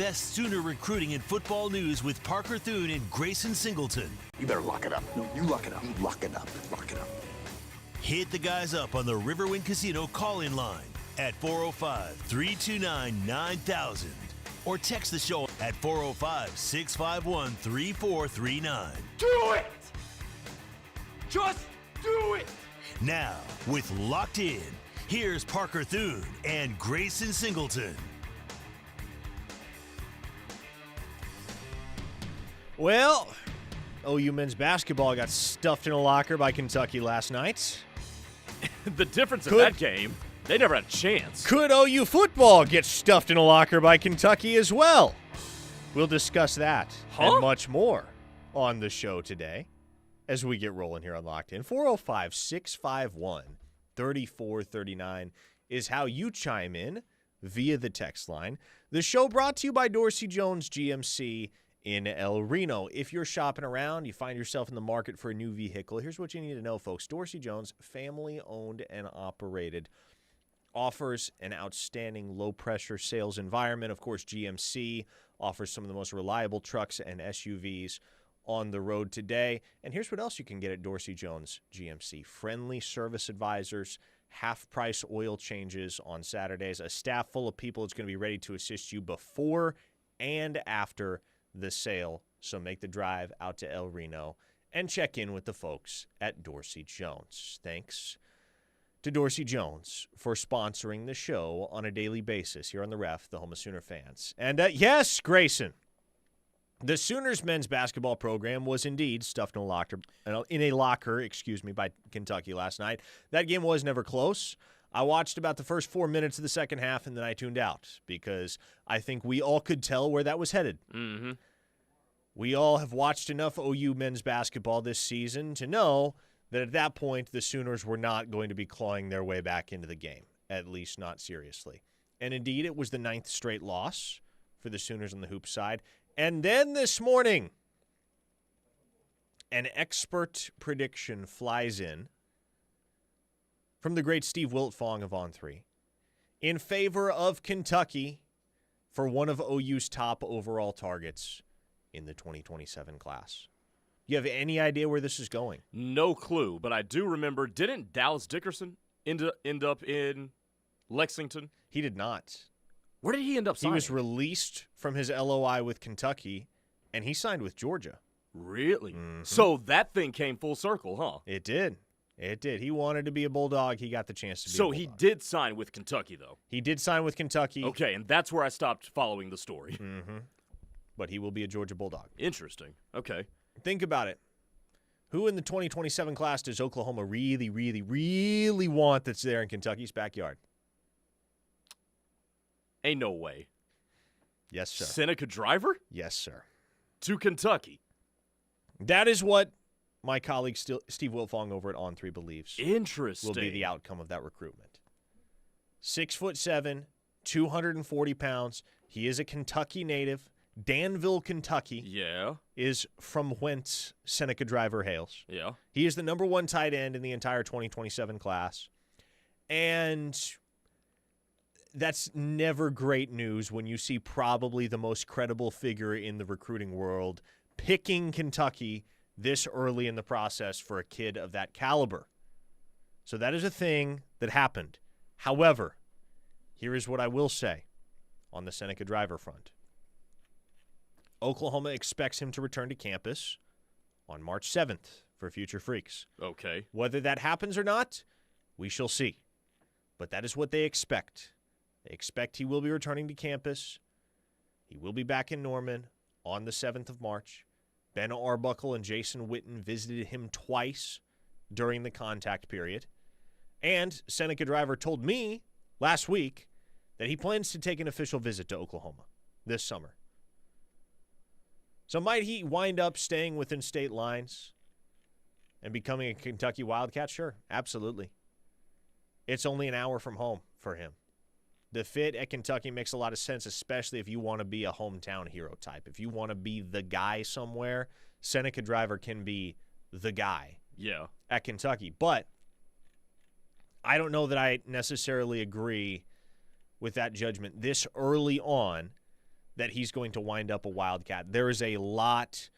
best Sooner recruiting and football news with Parker Thune and Grayson Singleton. You better lock it up. No, you lock it up. You lock it up. Lock it up. Hit the guys up on the Riverwind Casino call-in line at 405-329-9000 or text the show at 405-651-3439. Do it! Just do it! Now, with Locked In, here's Parker Thune and Grayson Singleton. Well, OU men's basketball got stuffed in a locker by Kentucky last night. The difference in that game, they never had a chance. Could OU football get stuffed in a locker by Kentucky as well? We'll discuss that and much more on the show today as we get rolling here on Locked In. 405-651-3439 is how you chime in via the text line. The show brought to you by Dorsey Jones GMC in El Reno. If you're shopping around, you find yourself in the market for a new vehicle, here's what you need to know, folks. Dorsey Jones, family-owned and operated, offers an outstanding low-pressure sales environment. Of course, GMC offers some of the most reliable trucks and SUVs on the road today. And here's what else you can get at Dorsey Jones GMC. Friendly service advisors, half-price oil changes on Saturdays, a staff full of people that's going to be ready to assist you before and after the sale. So make the drive out to El Reno and check in with the folks at Dorsey Jones. Thanks to Dorsey Jones for sponsoring the show on a daily basis here on the Ref, the home of Sooner fans. And yes, Grayson, the Sooners men's basketball program was indeed stuffed in a locker, by Kentucky last night. That game was never close. I watched about the first 4 minutes of the second half, and then I tuned out because I think we all could tell where that was headed. Mm-hmm. We all have watched enough OU men's basketball this season to know that at that point the Sooners were not going to be clawing their way back into the game, at least not seriously. And indeed, it was the 9th straight loss for the Sooners on the hoop side. And then this morning, an expert prediction flies in from the great Steve Wiltfong of On3 in favor of Kentucky for one of OU's top overall targets in the 2027 class. You have any idea where this is going? No clue, but I do remember, didn't Dallas Dickerson end up in Lexington? He did not. Where did he end up signing? He was released from his LOI with Kentucky, and he signed with Georgia. Really? Mm-hmm. So that thing came full circle, huh? It did. It did. He wanted to be a Bulldog. He got the chance to be a Bulldog. So he did sign with Kentucky, though? He did sign with Kentucky. Okay, and that's where I stopped following the story. Mm-hmm. But he will be a Georgia Bulldog. Interesting. Okay. Think about it. Who in the 2027 class does Oklahoma really, really, really want that's there in Kentucky's backyard? Ain't no way. Yes, sir. Seneca Driver? Yes, sir. To Kentucky. That is what my colleague Steve Wiltfong over at On3 believes. Interesting. Will be the outcome of that recruitment. 6'7", 240 pounds. He is a Kentucky native. Danville, Kentucky. Yeah. Is from whence Seneca Driver hails. Yeah. He is the number 1 tight end in the entire 2027 class. And that's never great news when you see probably the most credible figure in the recruiting world picking Kentucky this early in the process for a kid of that caliber. So that is a thing that happened. However, here is what I will say on the Seneca Driver front. Oklahoma expects him to return to campus on March 7th for Future Freaks. Okay. Whether that happens or not, we shall see. But that is what they expect. They expect he will be returning to campus. He will be back in Norman on the 7th of March. Ben Arbuckle and Jason Witten visited him twice during the contact period. And Seneca Driver told me last week that he plans to take an official visit to Oklahoma this summer. So might he wind up staying within state lines and becoming a Kentucky Wildcat? Sure, absolutely. It's only an hour from home for him. The fit at Kentucky makes a lot of sense, especially if you want to be a hometown hero type. If you want to be the guy somewhere, Seneca Driver can be the guy at Kentucky. But I don't know that I necessarily agree with that judgment this early on that he's going to wind up a Wildcat. There is a lot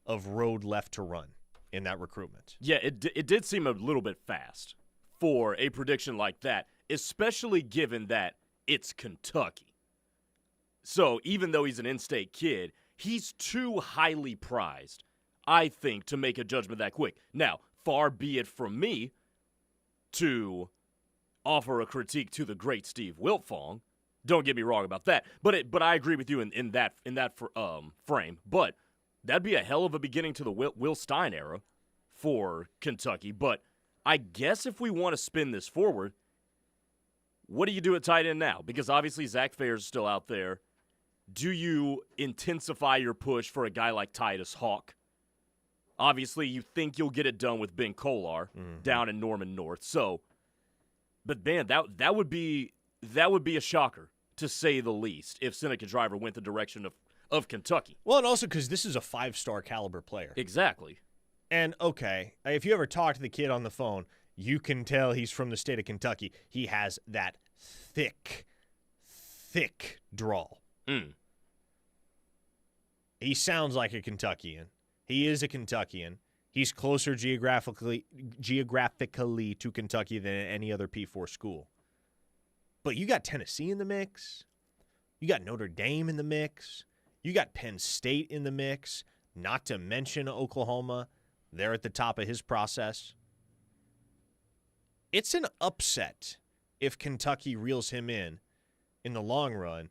of road left to run in that recruitment. Yeah, it did seem a little bit fast for a prediction like that, especially given that it's Kentucky. So even though he's an in-state kid, he's too highly prized, I think, to make a judgment that quick. Now, far be it from me to offer a critique to the great Steve Wiltfong. Don't get me wrong about that. But I agree with you in that frame. But that'd be a hell of a beginning to the Will Stein era for Kentucky. But I guess if we want to spin this forward, what do you do at tight end now? Because obviously Zach Fair's is still out there. Do you intensify your push for a guy like Titus Hawk? Obviously, you think you'll get it done with Ben Kolar down in Norman North. So, but man, that would be a shocker, to say the least, if Seneca Driver went the direction of Kentucky. Well, and also because this is a 5-star caliber player. Exactly. And, okay, if you ever talk to the kid on the phone, you can tell he's from the state of Kentucky. He has that thick drawl. He sounds like a Kentuckian. He is a Kentuckian. He's closer geographically to Kentucky than any other P4 school. But you got Tennessee in the mix. You got Notre Dame in the mix. You got Penn State in the mix, not to mention Oklahoma. They're at the top of his process. It's an upset if Kentucky reels him in the long run.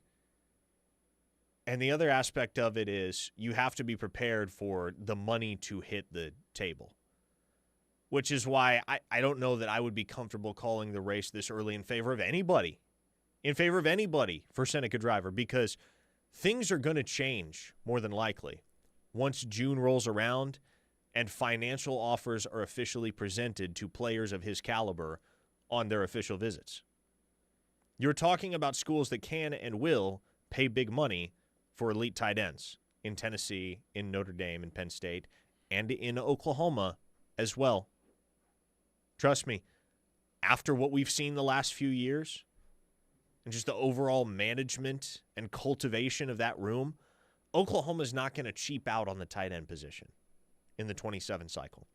And the other aspect of it is you have to be prepared for the money to hit the table, which is why I don't know that I would be comfortable calling the race this early in favor of anybody for Seneca Driver, because things are going to change more than likely once June rolls around and financial offers are officially presented to players of his caliber on their official visits. You're talking about schools that can and will pay big money for elite tight ends in Tennessee, in Notre Dame, in Penn State, and in Oklahoma as well. Trust me, after what we've seen the last few years, and just the overall management and cultivation of that room, Oklahoma's not going to cheap out on the tight end position in the 27 cycle.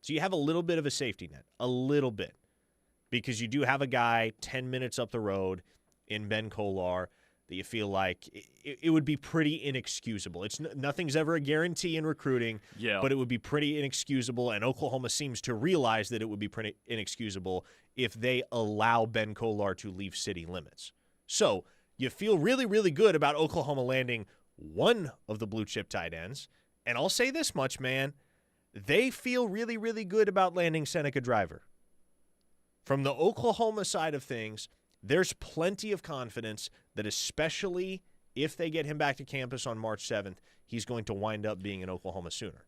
So you have a little bit of a safety net, a little bit, because you do have a guy 10 minutes up the road in Ben Kolar that you feel like it would be pretty inexcusable. Nothing's ever a guarantee in recruiting, but it would be pretty inexcusable, and Oklahoma seems to realize that it would be pretty inexcusable if they allow Ben Kolar to leave city limits. So you feel really, really good about Oklahoma landing one of the blue-chip tight ends, and I'll say this much, man, they feel really, really good about landing Seneca Driver. From the Oklahoma side of things, there's plenty of confidence that, especially if they get him back to campus on March 7th, he's going to wind up being an Oklahoma Sooner.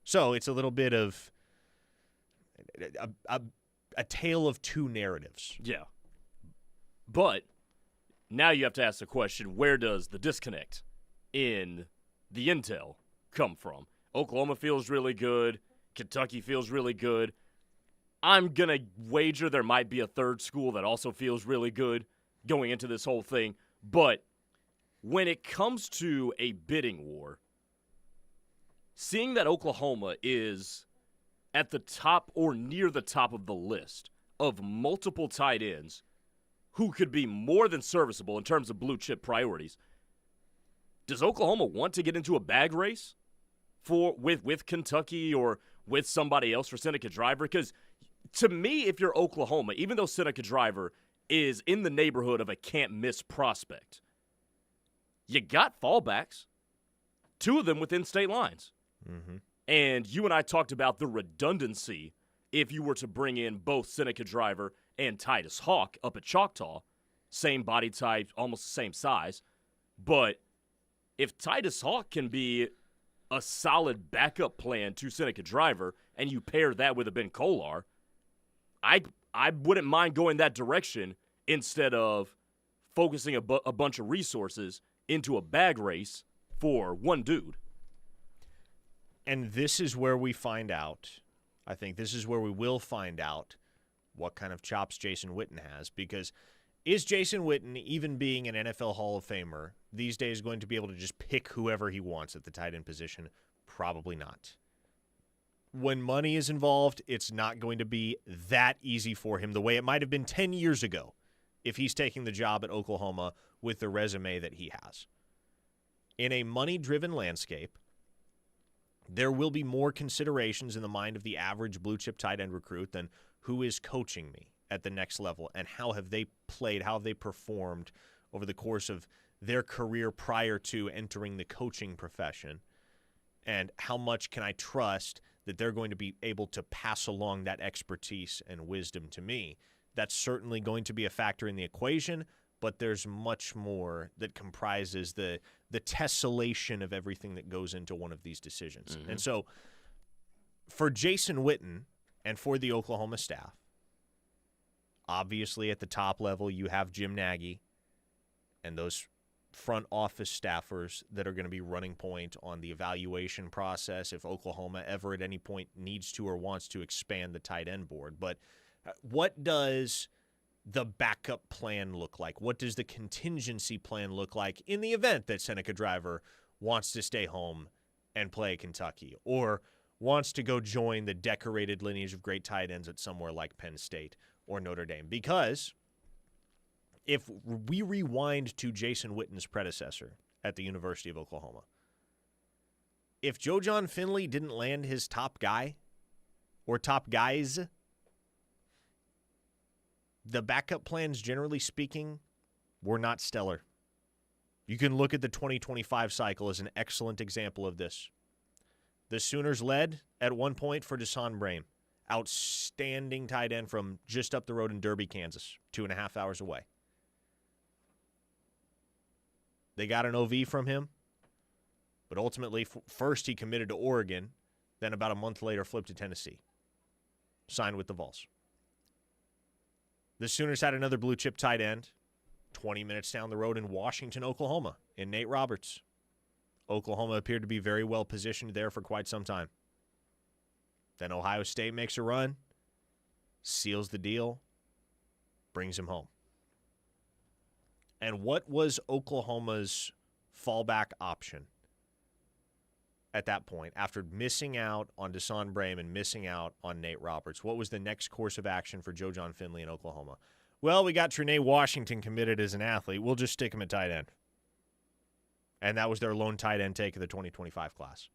So it's a little bit of a tale of two narratives. Yeah. But now you have to ask the question, where does the disconnect in the intel come from? Oklahoma feels really good. Kentucky feels really good. I'm going to wager there might be a third school that also feels really good going into this whole thing. But when it comes to a bidding war, seeing that Oklahoma is at the top or near the top of the list of multiple tight ends who could be more than serviceable in terms of blue chip priorities, does Oklahoma want to get into a bag race with Kentucky or with somebody else for Seneca Driver? Because to me, if you're Oklahoma, even though Seneca Driver is in the neighborhood of a can't-miss prospect, you got fallbacks, two of them within state lines. Mm-hmm. And you and I talked about the redundancy if you were to bring in both Seneca Driver and Titus Hawk up at Choctaw, same body type, almost the same size. But if Titus Hawk can be a solid backup plan to Seneca Driver and you pair that with a Ben Kolar, I wouldn't mind going that direction instead of focusing a bunch of resources into a bag race for one dude. And this is where we find out, I think this is where we will find out what kind of chops Jason Witten has, because Is Jason Witten, even being an NFL Hall of Famer, these days going to be able to just pick whoever he wants at the tight end position? Probably not. When money is involved, it's not going to be that easy for him the way it might have been 10 years ago if he's taking the job at Oklahoma with the resume that he has. In a money-driven landscape, there will be more considerations in the mind of the average blue-chip tight end recruit than who is coaching me at the next level and how have they played, how have they performed over the course of their career prior to entering the coaching profession, and how much can I trust that they're going to be able to pass along that expertise and wisdom to me. That's certainly going to be a factor in the equation, but there's much more that comprises the tessellation of everything that goes into one of these decisions. And so for Jason Witten and for the Oklahoma staff, obviously at the top level you have Jim Nagy and those front office staffers that are going to be running point on the evaluation process if Oklahoma ever at any point needs to or wants to expand the tight end board. But what does the backup plan look like? What does the contingency plan look like in the event that Seneca Driver wants to stay home and play Kentucky or wants to go join the decorated lineage of great tight ends at somewhere like Penn State or Notre Dame? Because if we rewind to Jason Witten's predecessor at the University of Oklahoma, if Joe John Finley didn't land his top guy or top guys, the backup plans, generally speaking, were not stellar. You can look at the 2025 cycle as an excellent example of this. The Sooners led at one point for Dezeurn Brame, outstanding tight end from just up the road in Derby, Kansas, 2.5 hours away. They got an OV from him, but ultimately, first he committed to Oregon, then about a month later flipped to Tennessee, signed with the Vols. The Sooners had another blue-chip tight end 20 minutes down the road in Washington, Oklahoma, in Nate Roberts. Oklahoma appeared to be very well positioned there for quite some time. Then Ohio State makes a run, seals the deal, brings him home. And what was Oklahoma's fallback option at that point after missing out on Dezeurn Brame and missing out on Nate Roberts? What was the next course of action for Joe John Finley in Oklahoma? Well, we got Trey Washington committed as an athlete. We'll just stick him at tight end. And that was their lone tight end take of the 2025 class.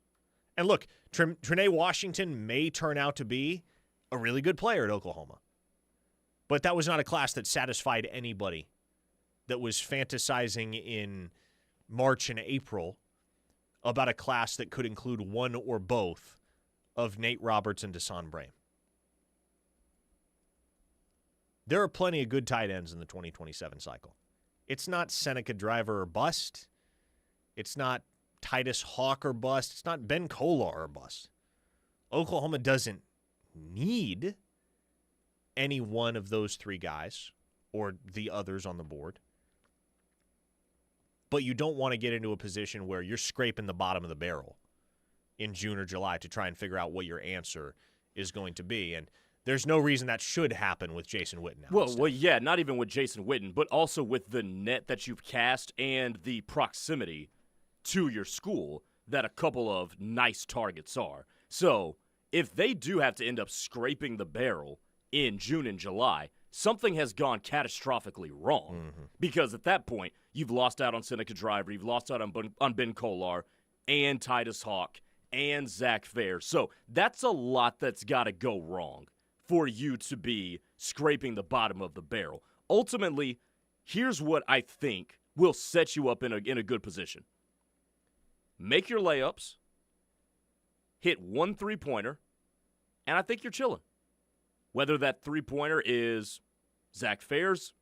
And look, Trey Washington may turn out to be a really good player at Oklahoma. But that was not a class that satisfied anybody that was fantasizing in March and April about a class that could include one or both of Nate Roberts and Dezeurn Brame. There are plenty of good tight ends in the 2027 cycle. It's not Seneca Driver or bust. It's not Titus Hawk or bust. It's not Ben Kolar or bust. Oklahoma doesn't need any one of those three guys or the others on the board. But you don't want to get into a position where you're scraping the bottom of the barrel in June or July to try and figure out what your answer is going to be. And there's no reason that should happen with Jason Witten now. Well, yeah, not even with Jason Witten, but also with the net that you've cast and the proximity to your school that a couple of nice targets are. So if they do have to end up scraping the barrel in June and July, something has gone catastrophically wrong. Because at that point, you've lost out on Seneca Driver, you've lost out on Ben Kolar, and Titus Hawk, and Zach Fair. So that's a lot that's got to go wrong for you to be scraping the bottom of the barrel. Ultimately, here's what I think will set you up in a good position. Make your layups, hit one three-pointer, and I think you're chilling. Whether that three-pointer is Zach Fair's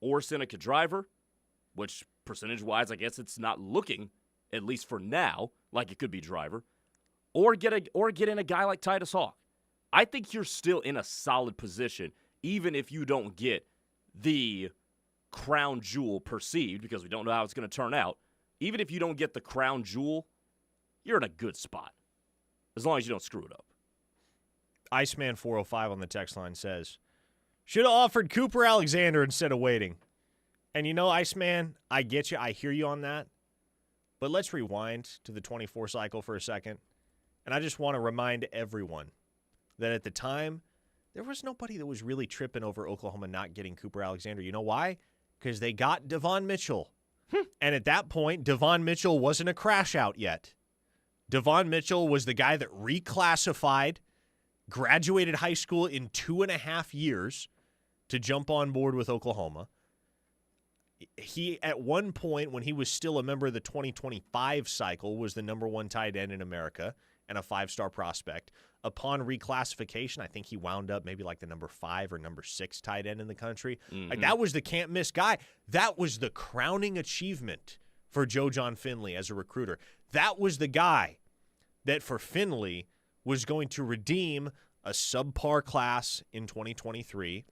or Seneca Driver, which percentage-wise I guess it's not looking, at least for now, like it could be Driver, or get in a guy like Titus Hawk. I think you're still in a solid position, even if you don't get the crown jewel perceived, because we don't know how it's going to turn out. Even if you don't get the crown jewel, you're in a good spot, as long as you don't screw it up. Iceman 405 on the text line says, should have offered Cooper Alexander instead of waiting. And Iceman, I get you. I hear you on that. But let's rewind to the 24 cycle for a second. And I just want to remind everyone that at the time, there was nobody that was really tripping over Oklahoma not getting Cooper Alexander. You know why? Because they got Devon Mitchell. And at that point, Devon Mitchell wasn't a crash out yet. Devon Mitchell was the guy that reclassified, graduated high school in 2.5 years to jump on board with Oklahoma. He, at one point, when he was still a member of the 2025 cycle, was the number 1 tight end in America and a 5-star prospect. Upon reclassification, I think he wound up maybe like the number 5 or number 6 tight end in the country. Mm-hmm. Like, that was the can't-miss guy. That was the crowning achievement for Joe John Finley as a recruiter. That was the guy that, for Finley, was going to redeem a subpar class in 2023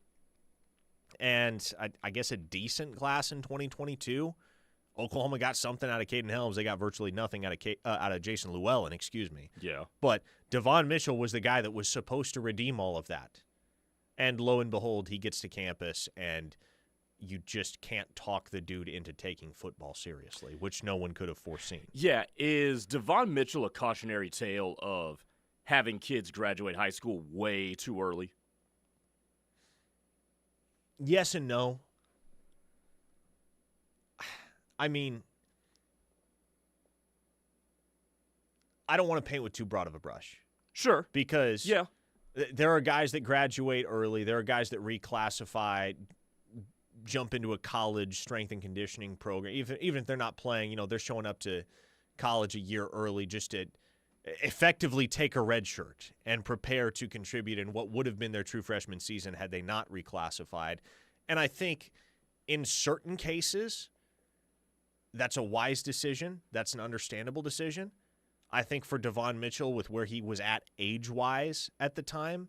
and I guess a decent class in 2022. Oklahoma got something out of Caden Helms. They got virtually nothing out of Jason Llewellyn, excuse me. Yeah. But Devon Mitchell was the guy that was supposed to redeem all of that. And lo and behold, he gets to campus, and you just can't talk the dude into taking football seriously, which no one could have foreseen. Yeah, is Devon Mitchell a cautionary tale of having kids graduate high school way too early? Yes and no. I mean, I don't want to paint with too broad of a brush. Sure. Because yeah, there are guys that graduate early. There are guys that reclassify, jump into a college strength and conditioning program. Even if they're not playing, they're showing up to college a year early just to effectively take a red shirt and prepare to contribute in what would have been their true freshman season had they not reclassified. And I think in certain cases, that's a wise decision. That's an understandable decision. I think for Devon Mitchell, with where he was at age-wise at the time,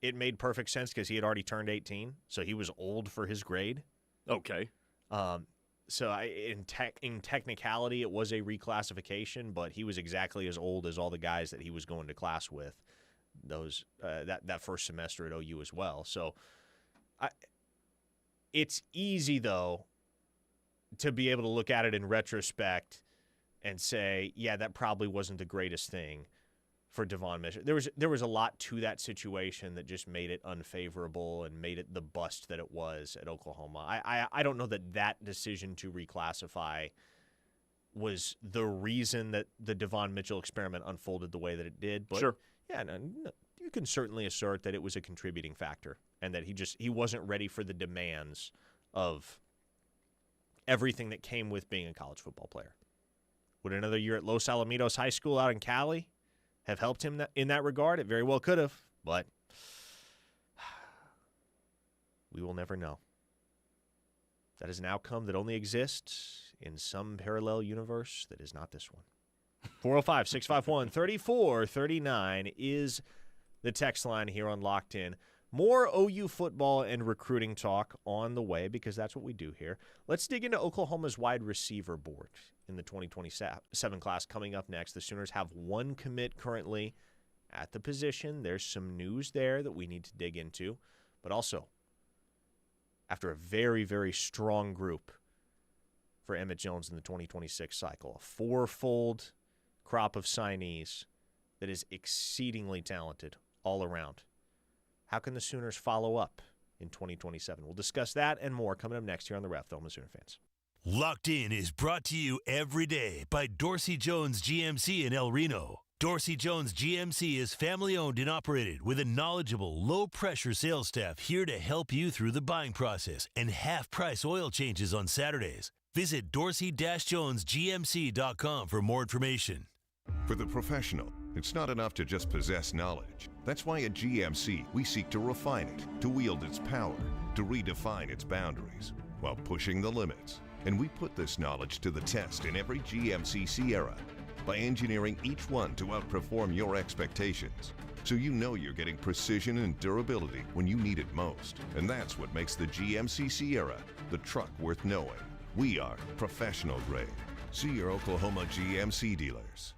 it made perfect sense because he had already turned 18, so he was old for his grade. Okay. So in technicality, it was a reclassification, but he was exactly as old as all the guys that he was going to class with that first semester at OU as well. So it's easy, though, to be able to look at it in retrospect and say, yeah, that probably wasn't the greatest thing for Devon Mitchell. There was a lot to that situation that just made it unfavorable and made it the bust that it was at Oklahoma. I don't know that decision to reclassify was the reason that the Devon Mitchell experiment unfolded the way that it did. But sure. Yeah, no, you can certainly assert that it was a contributing factor and that he wasn't ready for the demands of everything that came with being a college football player. Would another year at Los Alamitos High School out in Cali have helped him in that regard? It very well could have, but we will never know. That is an outcome that only exists in some parallel universe that is not this one. 405-651-3439 is the text line here on Locked In. More OU football and recruiting talk on the way because that's what we do here. Let's dig into Oklahoma's wide receiver board in the 2027 class coming up next. The Sooners have one commit currently at the position. There's some news there that we need to dig into. But also, after a very, very strong group for Emmett Jones in the 2026 cycle, a fourfold crop of signees that is exceedingly talented all around. How can the Sooners follow up in 2027? We'll discuss that and more coming up next here on The Ref, Thelma Sooner fans. Locked In is brought to you every day by Dorsey Jones GMC in El Reno. Dorsey Jones GMC is family-owned and operated with a knowledgeable, low-pressure sales staff here to help you through the buying process and half-price oil changes on Saturdays. Visit dorsey-jonesgmc.com for more information. For the professional, it's not enough to just possess knowledge. That's why at GMC, we seek to refine it, to wield its power, to redefine its boundaries, while pushing the limits. And we put this knowledge to the test in every GMC Sierra by engineering each one to outperform your expectations. So you know you're getting precision and durability when you need it most. And that's what makes the GMC Sierra the truck worth knowing. We are professional grade. See your Oklahoma GMC dealers.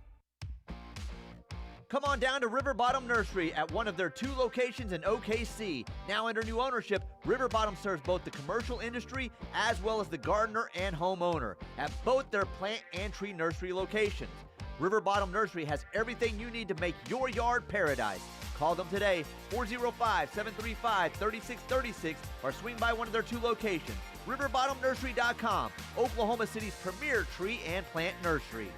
Come on down to River Bottom Nursery at one of their 2 locations in OKC. Now under new ownership, River Bottom serves both the commercial industry as well as the gardener and homeowner at both their plant and tree nursery locations. River Bottom Nursery has everything you need to make your yard paradise. Call them today, 405-735-3636, or swing by one of their 2 locations. RiverbottomNursery.com, Oklahoma City's premier tree and plant nursery.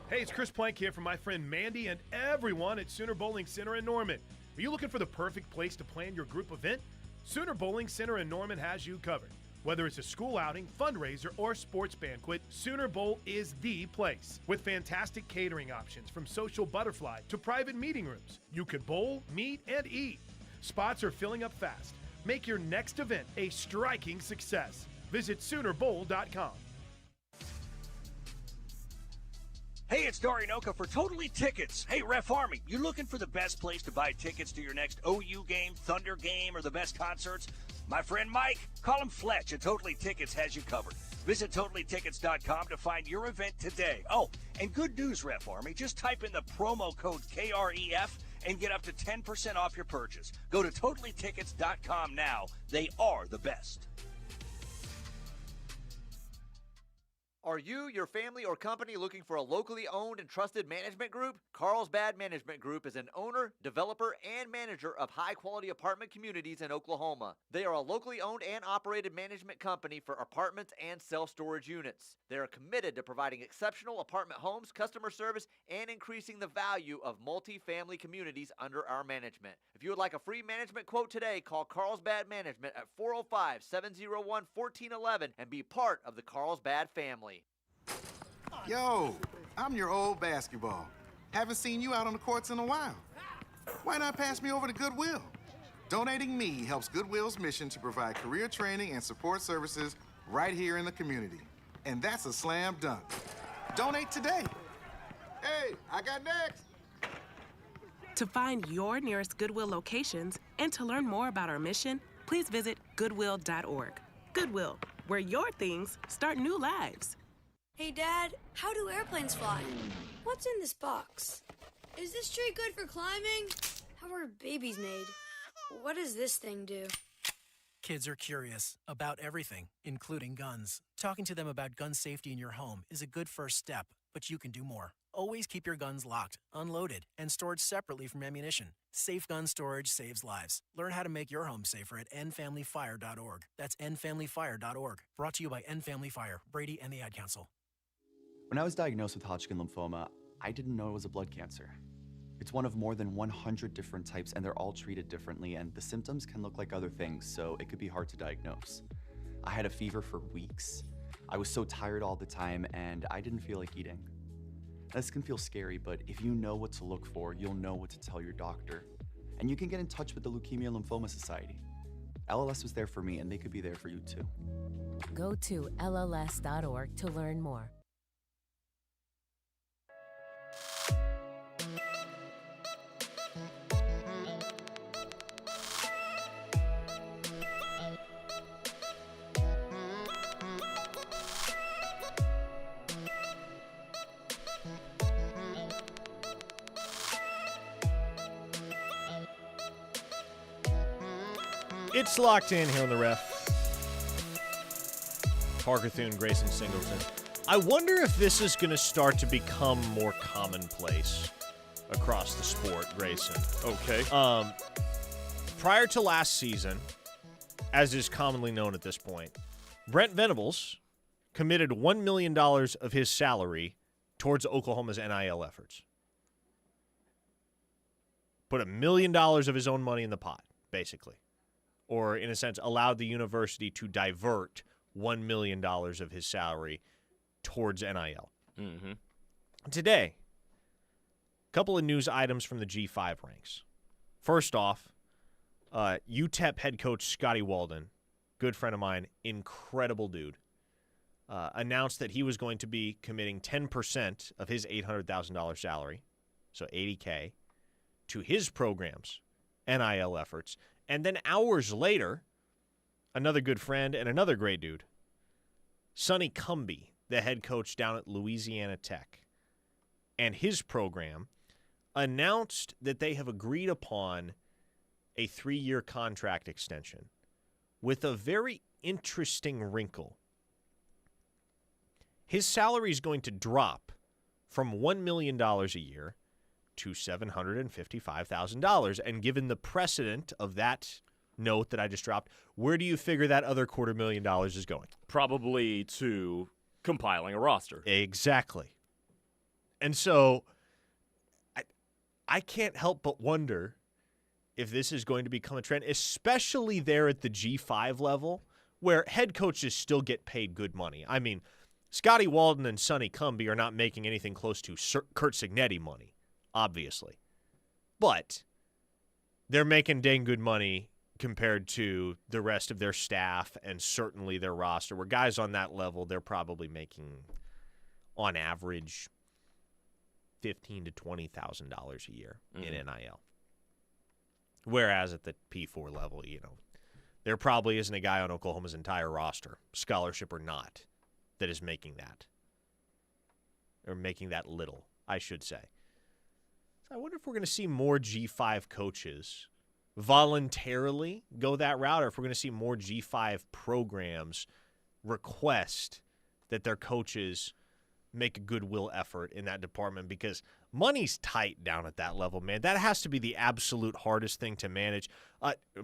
Hey, it's Chris Plank here from my friend Mandy and everyone at Sooner Bowling Center in Norman. Are you looking for the perfect place to plan your group event? Sooner Bowling Center in Norman has you covered. Whether it's a school outing, fundraiser, or sports banquet, Sooner Bowl is the place. With fantastic catering options from Social Butterfly to private meeting rooms, you could bowl, meet, and eat. Spots are filling up fast. Make your next event a striking success. Visit SoonerBowl.com. Hey, it's Dari Noka for Totally Tickets. Hey, Ref Army, you looking for the best place to buy tickets to your next OU game, Thunder game, or the best concerts? My friend Mike, call him Fletch, and Totally Tickets has you covered. Visit TotallyTickets.com to find your event today. Oh, and good news, Ref Army, just type in the promo code KREF and get up to 10% off your purchase. Go to TotallyTickets.com now. They are the best. Are you, your family, or company looking for a locally owned and trusted management group? Carlsbad Management Group is an owner, developer, and manager of high-quality apartment communities in Oklahoma. They are a locally owned and operated management company for apartments and self-storage units. They are committed to providing exceptional apartment homes, customer service, and increasing the value of multi-family communities under our management. If you would like a free management quote today, call Carlsbad Management at 405-701-1411 and be part of the Carlsbad family. Yo, I'm your old basketball. Haven't seen you out on the courts in a while. Why not pass me over to Goodwill? Donating me helps Goodwill's mission to provide career training and support services right here in the community. And that's a slam dunk. Donate today. Hey, I got next. To find your nearest Goodwill locations and to learn more about our mission, please visit Goodwill.org. Goodwill, where your things start new lives. Hey, Dad, how do airplanes fly? What's in this box? Is this tree good for climbing? How are babies made? What does this thing do? Kids are curious about everything, including guns. Talking to them about gun safety in your home is a good first step, but you can do more. Always keep your guns locked, unloaded, and stored separately from ammunition. Safe gun storage saves lives. Learn how to make your home safer at endfamilyfire.org. That's endfamilyfire.org. Brought to you by End Family Fire, Brady, and the Ad Council. When I was diagnosed with Hodgkin lymphoma, I didn't know it was a blood cancer. It's one of more than 100 different types, and they're all treated differently, and the symptoms can look like other things, so it could be hard to diagnose. I had a fever for weeks. I was so tired all the time, and I didn't feel like eating. This can feel scary, but if you know what to look for, you'll know what to tell your doctor. And you can get in touch with the Leukemia Lymphoma Society. LLS was there for me, and they could be there for you too. Go to LLS.org to learn more. It's locked in here on the Ref. Parker Thune, Grayson Singleton. I wonder if this is going to start to become more commonplace across the sport, Grayson. Okay. Prior to last season, as is commonly known at this point, Brent Venables committed $1 million of his salary towards Oklahoma's NIL efforts. Put $1 million of his own money in the pot, basically. Or, in a sense, allowed the university to divert $1 million of his salary towards NIL. Mm-hmm. Today, a couple of news items from the G5 ranks. First off, UTEP head coach Scotty Walden, good friend of mine, incredible dude, announced that he was going to be committing 10% of his $800,000 salary, so $80K, to his program's NIL efforts. And then hours later, another good friend and another great dude, Sonny Cumbie, the head coach down at Louisiana Tech, and his program announced that they have agreed upon a 3-year contract extension with a very interesting wrinkle. His salary is going to drop from $1 million a year to $755,000. And given the precedent of that note that I just dropped, where do you figure that other $250,000 is going? Probably to compiling a roster. Exactly. And so I can't help but wonder if this is going to become a trend, especially there at the G5 level, where head coaches still get paid good money. I mean, Scotty Walden and Sonny Cumbie are not making anything close to Kurt Signetti money, obviously. But they're making dang good money compared to the rest of their staff and certainly their roster, where guys on that level, they're probably making, on average, $15,000 to $20,000 a year in NIL. Whereas at the P4 level, there probably isn't a guy on Oklahoma's entire roster, scholarship or not, that is making that. Or making that little, I should say. So I wonder if we're going to see more G5 coaches voluntarily go that route, or if we're going to see more G5 programs request that their coaches make a goodwill effort in that department, because money's tight down at that level, man. That has to be the absolute hardest thing to manage.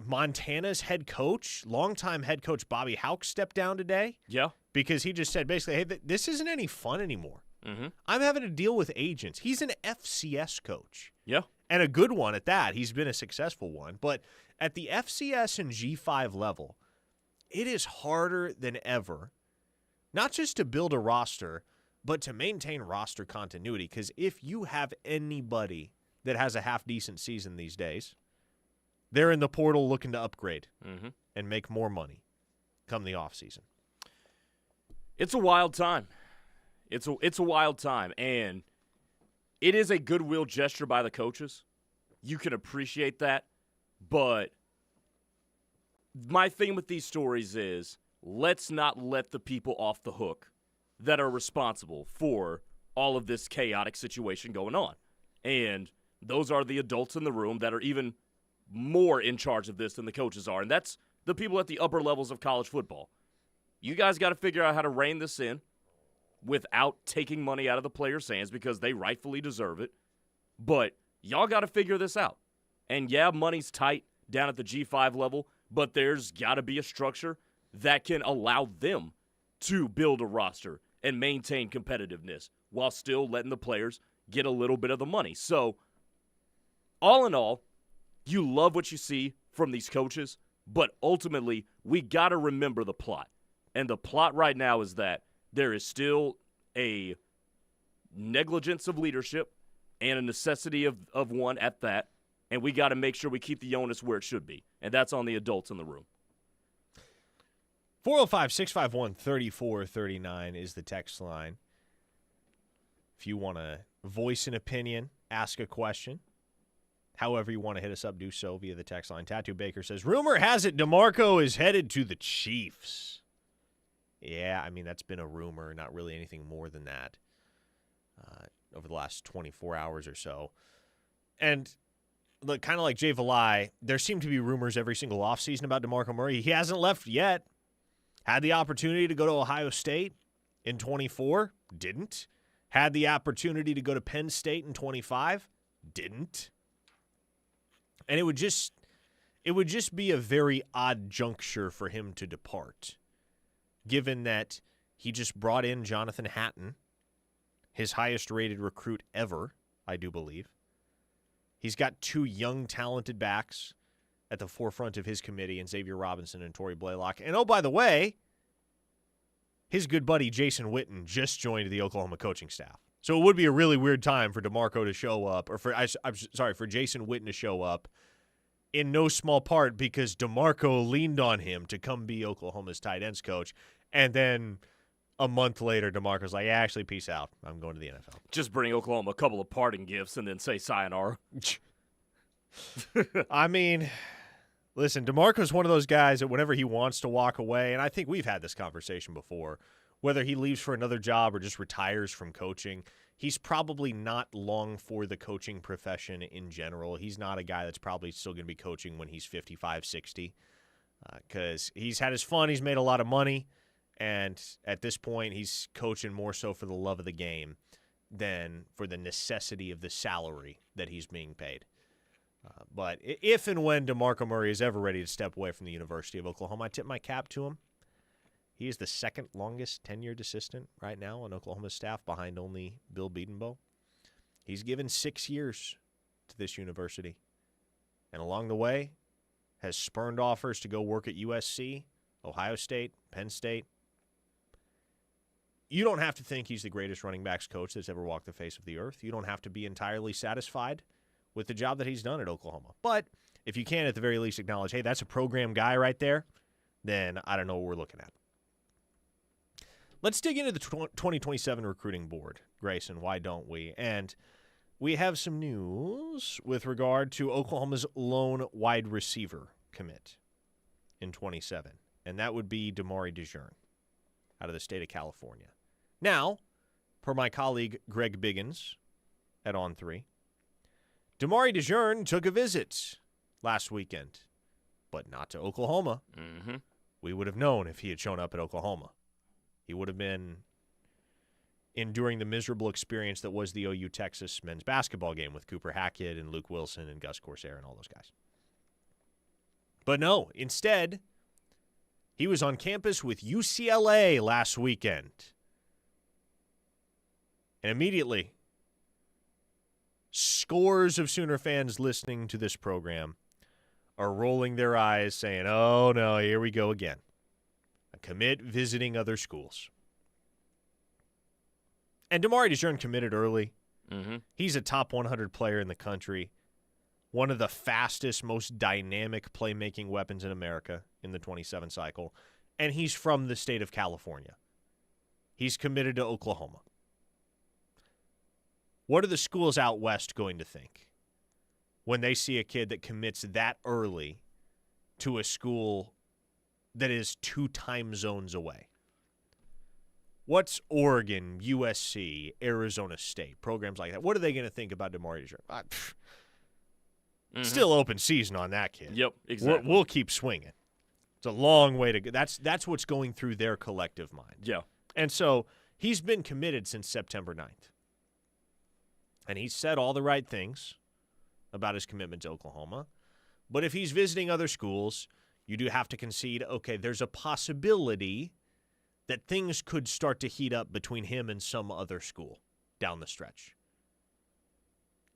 Montana's head coach, longtime head coach Bobby Hauck, stepped down today. Yeah. Because he just said basically, hey, this isn't any fun anymore. Mm-hmm. I'm having to deal with agents. He's an FCS coach. Yeah. And a good one at that. He's been a successful one. But at the FCS and G5 level, it is harder than ever, not just to build a roster, but to maintain roster continuity. Because if you have anybody that has a half-decent season these days, they're in the portal looking to upgrade and make more money come the offseason. It's a wild time. It's a wild time, and it is a goodwill gesture by the coaches. You can appreciate that, but my thing with these stories is let's not let the people off the hook that are responsible for all of this chaotic situation going on. And those are the adults in the room that are even more in charge of this than the coaches are, and that's the people at the upper levels of college football. You guys got to figure out how to rein this in without taking money out of the players' hands, because they rightfully deserve it. But y'all got to figure this out. And yeah, money's tight down at the G5 level, but there's got to be a structure that can allow them to build a roster and maintain competitiveness while still letting the players get a little bit of the money. So, all in all, you love what you see from these coaches, but ultimately, we got to remember the plot. And the plot right now is that there is still a negligence of leadership and a necessity of one at that, and we got to make sure we keep the onus where it should be, and that's on the adults in the room. 405-651-3439 is the text line. If you want to voice an opinion, ask a question, however you want to hit us up, do so via the text line. Tattoo Baker says, rumor has it DeMarco is headed to the Chiefs. Yeah, I mean, that's been a rumor, not really anything more than that over the last 24 hours or so. And look, kind of like Jay Valai, there seem to be rumors every single offseason about DeMarco Murray. He hasn't left yet. Had the opportunity to go to Ohio State in 24, didn't. Had the opportunity to go to Penn State in 25, didn't. And it would just be a very odd juncture for him to depart, given that he just brought in Jonathan Hatton, his highest-rated recruit ever, I do believe. He's got two young, talented backs at the forefront of his committee in Xavier Robinson and Torrey Blaylock. And, oh, by the way, his good buddy Jason Witten just joined the Oklahoma coaching staff. So it would be a really weird time for DeMarco to show up, or for Jason Witten to show up, in no small part because DeMarco leaned on him to come be Oklahoma's tight ends coach. And then a month later, DeMarco's like, yeah, actually, peace out. I'm going to the NFL. Just bring Oklahoma a couple of parting gifts and then say sayonara. I mean, listen, DeMarco's one of those guys that whenever he wants to walk away, and I think we've had this conversation before, whether he leaves for another job or just retires from coaching, he's probably not long for the coaching profession in general. He's not a guy that's probably still going to be coaching when he's 55, 60, because he's had his fun. He's made a lot of money, and at this point, he's coaching more so for the love of the game than for the necessity of the salary that he's being paid. But if and when DeMarco Murray is ever ready to step away from the University of Oklahoma, I tip my cap to him. He is the second longest tenured assistant right now on Oklahoma's staff, behind only Bill Bedenbaugh. He's given 6 years to this university, and along the way has spurned offers to go work at USC, Ohio State, Penn State. You don't have to think he's the greatest running backs coach that's ever walked the face of the earth. You don't have to be entirely satisfied with the job that he's done at Oklahoma. But if you can, at the very least, acknowledge, hey, that's a program guy right there, then I don't know what we're looking at. Let's dig into the 2027 recruiting board, Grayson. Why don't we? And we have some news with regard to Oklahoma's lone wide receiver commit in 27, and that would be Demare Dezeurn out of the state of California. Now, per my colleague Greg Biggins at On3, Demare Dezeurn took a visit last weekend, but not to Oklahoma. Mm-hmm. We would have known if he had shown up at Oklahoma. He would have been enduring the miserable experience that was the OU-Texas men's basketball game with Cooper Hackett and Luke Wilson and Gus Corsair and all those guys. But no, instead, he was on campus with UCLA last weekend. And immediately, scores of Sooner fans listening to this program are rolling their eyes saying, oh no, here we go again. A commit visiting other schools. And Demare Dezeurn committed early. Mm-hmm. He's a top 100 player in the country. One of the fastest, most dynamic playmaking weapons in America in the 27 cycle. And he's from the state of California. He's committed to Oklahoma. What are the schools out west going to think when they see a kid that commits that early to a school that is 2 time zones away? What's Oregon, USC, Arizona State, programs like that? What are they going to think about Demare Dezeurn? Still open season on that kid. Yep, exactly. We'll keep swinging. It's a long way to go. That's what's going through their collective mind. Yeah. And so he's been committed since September 9th. And he's said all the right things about his commitment to Oklahoma. But if he's visiting other schools, you do have to concede, okay, there's a possibility that things could start to heat up between him and some other school down the stretch.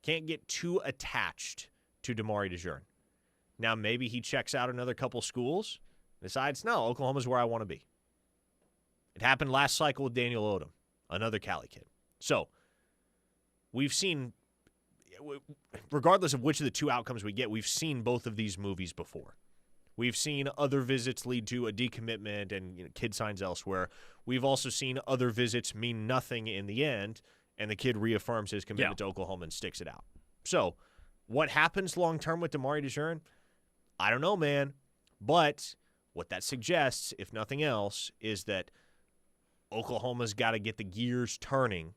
Can't get too attached to Demare Dezeurn. Now, maybe he checks out another couple schools, decides, no, Oklahoma's where I want to be. It happened last cycle with Daniel Odom, another Cali kid. So, we've seen, regardless of which of the two outcomes we get, we've seen both of these movies before. We've seen other visits lead to a decommitment and kid signs elsewhere. We've also seen other visits mean nothing in the end, and the kid reaffirms his commitment to Oklahoma and sticks it out. So, what happens long-term with Demare Dezeurn? I don't know, man. But what that suggests, if nothing else, is that Oklahoma's got to get the gears turning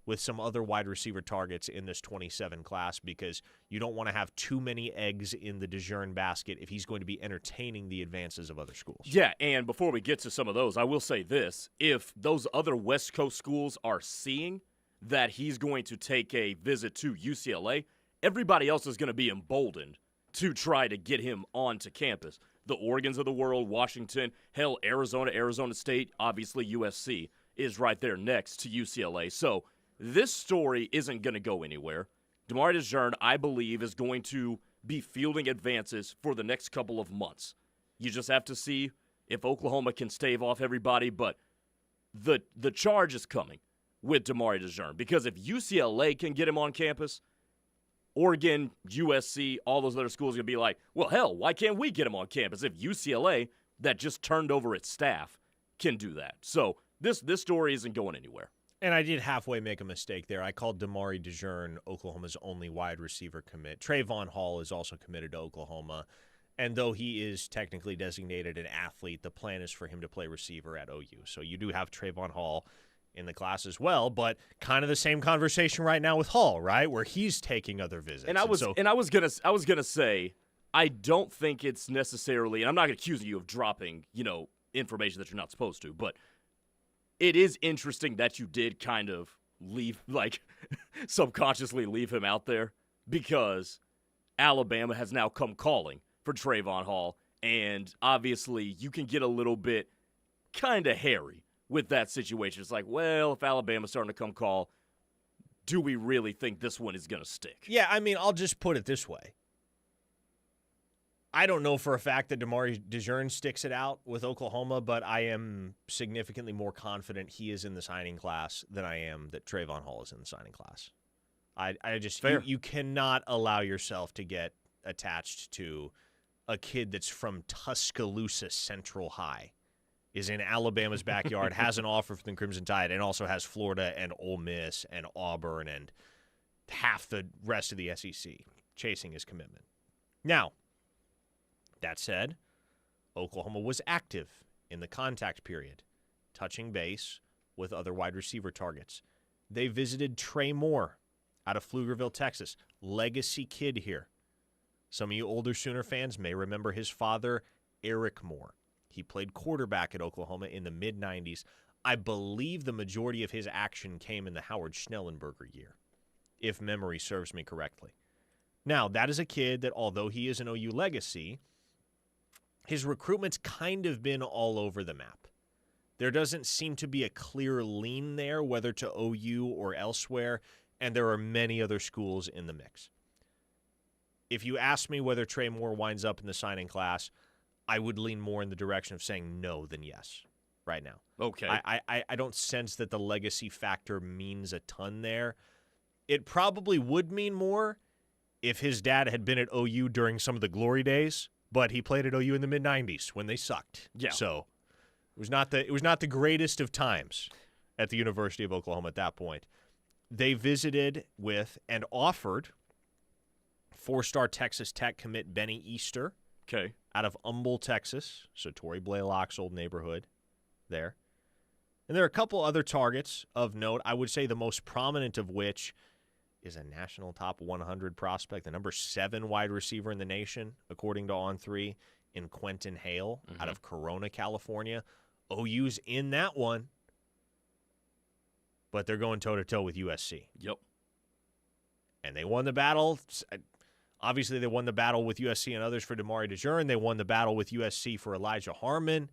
with some other wide receiver targets in this 27 class, because you don't want to have too many eggs in the Dezeurn basket if he's going to be entertaining the advances of other schools. Yeah, and before we get to some of those, I will say this. If those other West Coast schools are seeing that he's going to take a visit to UCLA, everybody else is going to be emboldened to try to get him onto campus. The Oregons of the world, Washington, hell, Arizona State, obviously USC is right there next to UCLA. So this story isn't going to go anywhere. Demare Dezeurn, I believe, is going to be fielding advances for the next couple of months. You just have to see if Oklahoma can stave off everybody, but the charge is coming with Demare Dezeurn, because if UCLA can get him on campus, Oregon, USC, all those other schools are going to be like, well, hell, why can't we get him on campus if UCLA, that just turned over its staff, can do that? So this story isn't going anywhere. And I did halfway make a mistake there. I called Demare Dezeurn Oklahoma's only wide receiver commit. Trayvon Hall is also committed to Oklahoma. And though he is technically designated an athlete, the plan is for him to play receiver at OU. So you do have Trayvon Hall in the class as well, but kind of the same conversation right now with Hall, right, where he's taking other visits. And I was gonna say, I don't think it's necessarily, and I'm not accusing you of dropping, information that you're not supposed to, but it is interesting that you did kind of leave, subconsciously leave him out there, because Alabama has now come calling for Trayvon Hall, and obviously you can get a little bit kind of hairy with that situation. It's like, well, if Alabama's starting to come call, do we really think this one is going to stick? Yeah, I mean, I'll just put it this way. I don't know for a fact that Dezeurn sticks it out with Oklahoma, but I am significantly more confident he is in the signing class than I am that Trayvon Hall is in the signing class. I just you cannot allow yourself to get attached to a kid that's from Tuscaloosa Central High, is in Alabama's backyard, has an offer from the Crimson Tide, and also has Florida and Ole Miss and Auburn and half the rest of the SEC chasing his commitment. Now, that said, Oklahoma was active in the contact period, touching base with other wide receiver targets. They visited Trey Moore out of Pflugerville, Texas. Legacy kid here. Some of you older Sooner fans may remember his father, Eric Moore. He played quarterback at Oklahoma in the mid-'90s. I believe the majority of his action came in the Howard Schnellenberger year, if memory serves me correctly. Now, that is a kid that, although he is an OU legacy, his recruitment's kind of been all over the map. There doesn't seem to be a clear lean there, whether to OU or elsewhere, and there are many other schools in the mix. If you ask me whether Trey Moore winds up in the signing class, I would lean more in the direction of saying no than yes right now. Okay. I don't sense that the legacy factor means a ton there. It probably would mean more if his dad had been at OU during some of the glory days, but he played at OU in the mid-'90s when they sucked. Yeah. So it was not the greatest of times at the University of Oklahoma at that point. They visited with and offered four-star Texas Tech commit Benny Easter. Okay. Out of Humble, Texas. So Torrey Blaylock's old neighborhood there. And there are a couple other targets of note. I would say the most prominent of which is a national top 100 prospect, the number 7 wide receiver in the nation, according to On3, in Quentin Hale out of Corona, California. OU's in that one, but they're going toe-to-toe with USC. Yep. And they won the battle. Obviously, they won the battle with USC and others for Demare Dezeurn. They won the battle with USC for Elijah Harmon.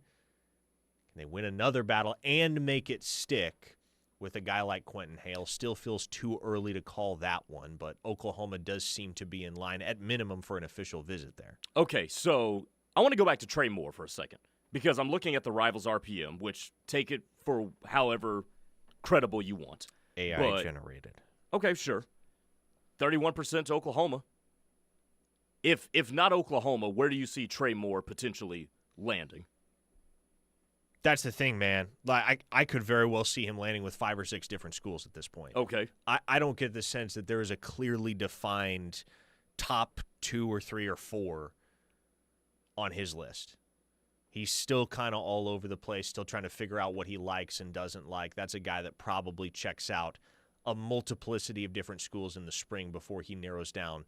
Can they win another battle and make it stick with a guy like Quentin Hale? Still feels too early to call that one, but Oklahoma does seem to be in line, at minimum, for an official visit there. Okay, so I want to go back to Trey Moore for a second, because I'm looking at the Rivals RPM, which, take it for however credible you want. AI generated. Okay, sure. 31% to Oklahoma. If not Oklahoma, where do you see Trey Moore potentially landing? That's the thing, man. Like I could very well see him landing with 5 or 6 different schools at this point. Okay. I don't get the sense that there is a clearly defined top 2 or 3 or 4 on his list. He's still kind of all over the place, still trying to figure out what he likes and doesn't like. That's a guy that probably checks out a multiplicity of different schools in the spring before he narrows down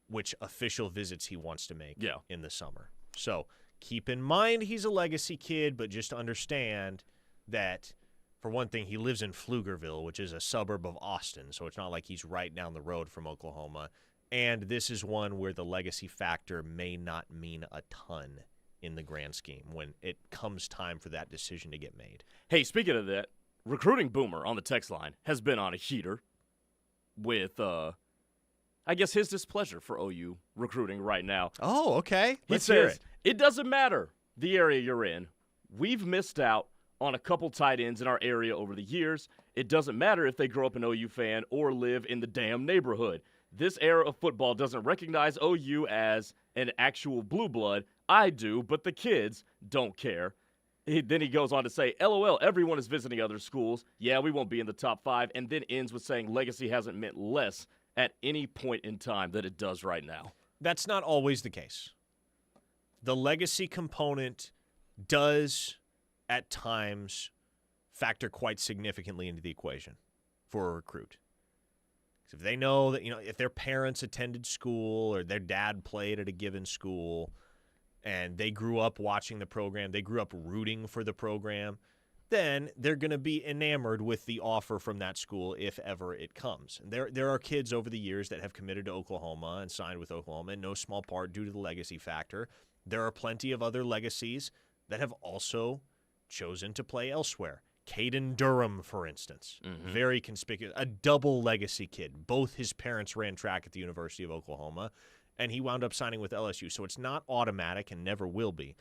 which official visits he wants to make in the summer. So keep in mind he's a legacy kid, but just understand that, for one thing, he lives in Pflugerville, which is a suburb of Austin, so it's not like he's right down the road from Oklahoma. And this is one where the legacy factor may not mean a ton in the grand scheme when it comes time for that decision to get made. Hey, speaking of that, Recruiting Boomer on the text line has been on a heater with, I guess, his displeasure for OU recruiting right now. Oh, okay. Let's hear it. It doesn't matter the area you're in. We've missed out on a couple tight ends in our area over the years. It doesn't matter if they grow up an OU fan or live in the damn neighborhood. This era of football doesn't recognize OU as an actual blue blood. I do, but the kids don't care. Then he goes on to say, LOL, everyone is visiting other schools. Yeah, we won't be in the top 5, and then ends with saying legacy hasn't meant less at any point in time that it does right now. That's not always the case. the legacy component does at times factor quite significantly into the equation for a recruit. If they know that, if their parents attended school or their dad played at a given school and they grew up watching the program, they grew up rooting for the program, then they're going to be enamored with the offer from that school if ever it comes. And there are kids over the years that have committed to Oklahoma and signed with Oklahoma in no small part due to the legacy factor. There are plenty of other legacies that have also chosen to play elsewhere. Caden Durham, for instance, very conspicuous, a double legacy kid. Both his parents ran track at the University of Oklahoma, and he wound up signing with LSU. So it's not automatic and never will be.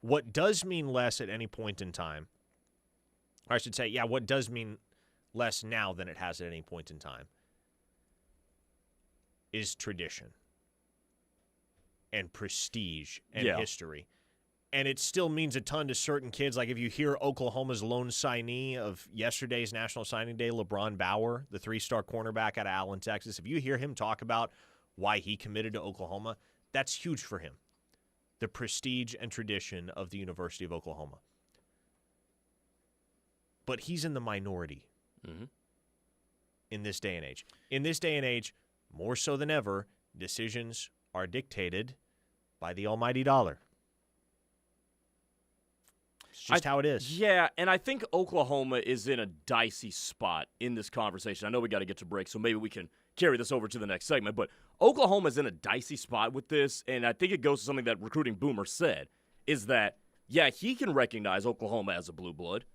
What does mean less at any point in time, or I should say, what does mean less now than it has at any point in time, is tradition and prestige and history. And it still means a ton to certain kids. Like if you hear Oklahoma's lone signee of yesterday's National Signing Day, LeBron Bauer, the 3-star cornerback out of Allen, Texas, if you hear him talk about why he committed to Oklahoma, that's huge for him. The prestige and tradition of the University of Oklahoma. But he's in the minority in this day and age. In this day and age, more so than ever, decisions are dictated by the almighty dollar. It's just how it is. Yeah, and I think Oklahoma is in a dicey spot in this conversation. I know we got to get to break, so maybe we can carry this over to the next segment. But Oklahoma's in a dicey spot with this, and I think it goes to something that Recruiting Boomer said, is that, he can recognize Oklahoma as a blue blood.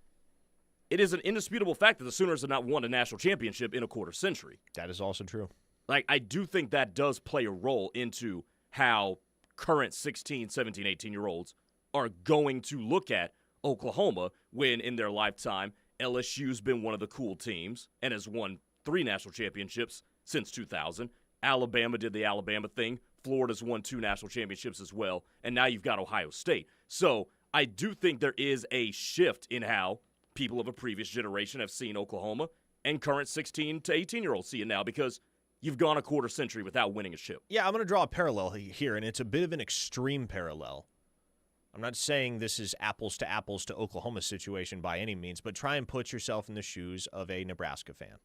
It is an indisputable fact that the Sooners have not won a national championship in a quarter century. That is also true. I do think that does play a role into how current 16, 17, 18-year-olds are going to look at Oklahoma when, in their lifetime, LSU's been one of the cool teams and has won 3 national championships since 2000. Alabama did the Alabama thing. Florida's won 2 national championships as well. And now you've got Ohio State. So I do think there is a shift in how people of a previous generation have seen Oklahoma and current 16 to 18-year-olds see it now because you've gone a quarter century without winning a chip. Yeah, I'm going to draw a parallel here, and it's a bit of an extreme parallel. I'm not saying this is apples to Oklahoma's situation by any means, but try and put yourself in the shoes of a Nebraska fan.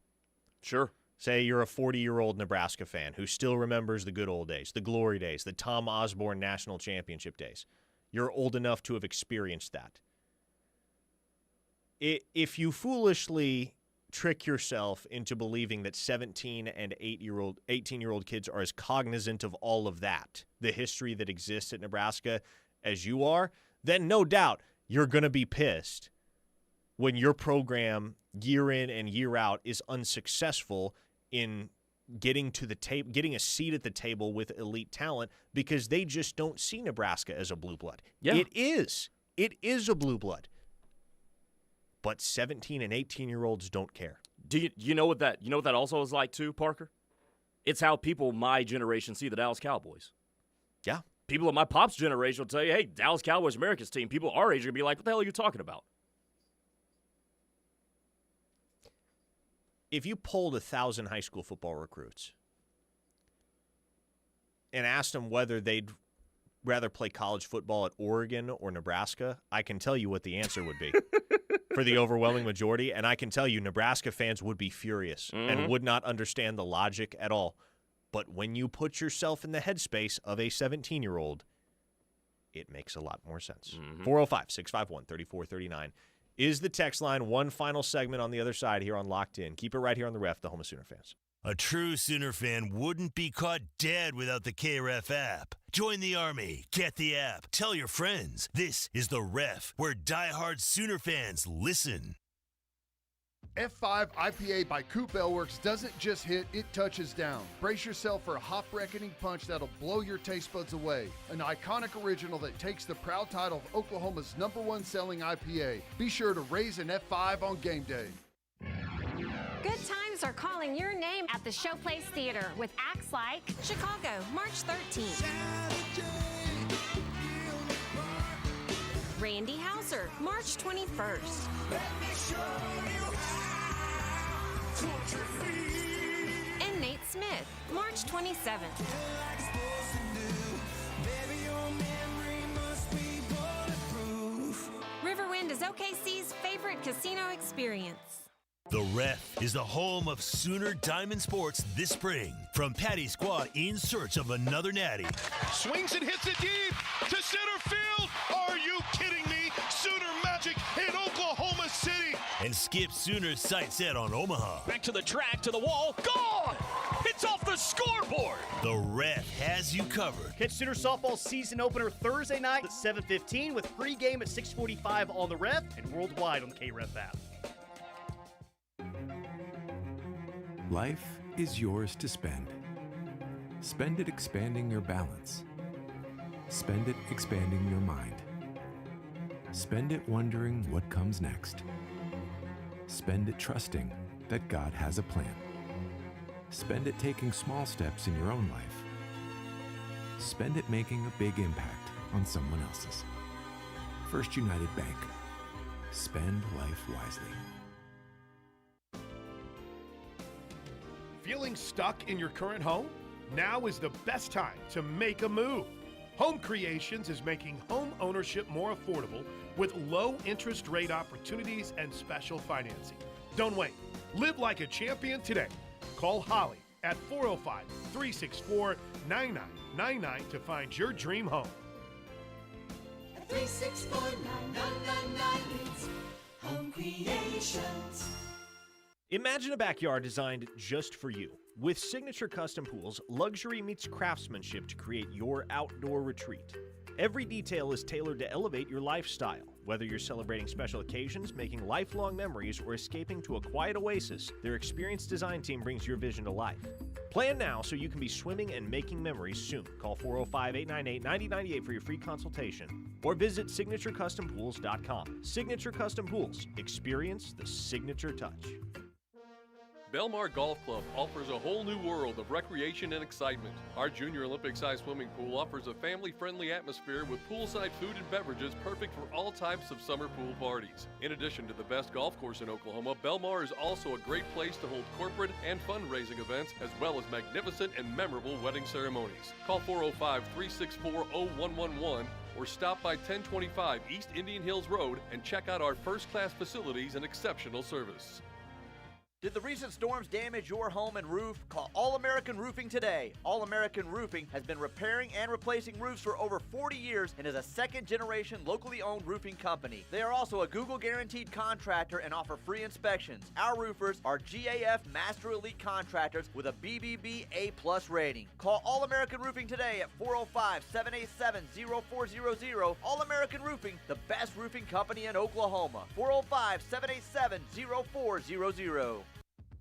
Sure. Say you're a 40-year-old Nebraska fan who still remembers the good old days, the glory days, the Tom Osborne national championship days. You're old enough to have experienced that. If you foolishly trick yourself into believing that 17 and 18-year-old kids are as cognizant of all of that, the history that exists at Nebraska, as you are, then no doubt you're going to be pissed when your program year in and year out is unsuccessful in getting to the table, getting a seat at the table with elite talent because they just don't see Nebraska as a blue blood. Yeah. It is a blue blood. But 17 and 18-year-olds don't care. Do you know what that also is like too, Parker? It's how people my generation see the Dallas Cowboys. Yeah. People of my pop's generation will tell you, hey, Dallas Cowboys, America's team. People our age are going to be like, what the hell are you talking about? If you polled 1,000 high school football recruits and asked them whether they'd rather play college football at Oregon or Nebraska, I can tell you what the answer would be for the overwhelming majority. And I can tell you Nebraska fans would be furious and would not understand the logic at all. But when you put yourself in the headspace of a 17-year-old, it makes a lot more sense. 405-651-3439 is the text line. One final segment on the other side here on Locked In. Keep it right here on the Ref, the home of Sooner fans. A true Sooner fan wouldn't be caught dead without the KREF app. Join the Army. Get the app. Tell your friends. This is the Ref, where diehard Sooner fans listen. F5 IPA by Coop Aleworks doesn't just hit, it touches down. Brace yourself for a hop-reckoning punch that'll blow your taste buds away. An iconic original that takes the proud title of Oklahoma's #1 selling IPA. Be sure to raise an F5 on game day. Good times are calling your name at the Showplace Theater with acts like Chicago, March 13th. Randy Hauser, March 21st. And Nate Smith, March 27th. is OKC's favorite casino experience. The Ref is the home of Sooner Diamond Sports this spring. From Patty Squad in search of another natty. Swings and hits it deep to center field. Are you kidding me? Sooner Magic in Oklahoma City. And Skip Sooner's sight set on Omaha. Back to the track, to the wall. Gone! It's off the scoreboard. The Ref has you covered. Catch Sooner softball season opener Thursday night at 7:15 with pregame at 6:45 on the Ref and worldwide on the KREF app. Life is yours to spend. Spend it expanding your balance. Spend it expanding your mind. Spend it wondering what comes next. Spend it trusting that God has a plan. Spend it taking small steps in your own life. Spend it making a big impact on someone else's. First United Bank. Spend life wisely. Feeling stuck in your current home? Now is the best time to make a move. Home Creations is making home ownership more affordable with low interest rate opportunities and special financing. Don't wait. Live like a champion today. Call Holly at 405-364-9999 to find your dream home. 364-9999 means Home Creations. Imagine a backyard designed just for you. With Signature Custom Pools, luxury meets craftsmanship to create your outdoor retreat. Every detail is tailored to elevate your lifestyle. Whether you're celebrating special occasions, making lifelong memories, or escaping to a quiet oasis, their experienced design team brings your vision to life. Plan now so you can be swimming and making memories soon. Call 405-898-9098 for your free consultation or visit signaturecustompools.com. Signature Custom Pools. Experience the signature touch. Belmar Golf Club offers a whole new world of recreation and excitement. Our Junior Olympic-sized swimming pool offers a family-friendly atmosphere with poolside food and beverages perfect for all types of summer pool parties. In addition to the best golf course in Oklahoma, Belmar is also a great place to hold corporate and fundraising events, as well as magnificent and memorable wedding ceremonies. Call 405-364-0111 or stop by 1025 East Indian Hills Road and check out our first-class facilities and exceptional service. Did the recent storms damage your home and roof? Call All-American Roofing today. All-American Roofing has been repairing and replacing roofs for over 40 years and is a second-generation locally owned roofing company. They are also a Google-guaranteed contractor and offer free inspections. Our roofers are GAF Master Elite contractors with a BBB A+ rating. Call All-American Roofing today at 405-787-0400. All-American Roofing, the best roofing company in Oklahoma. 405-787-0400.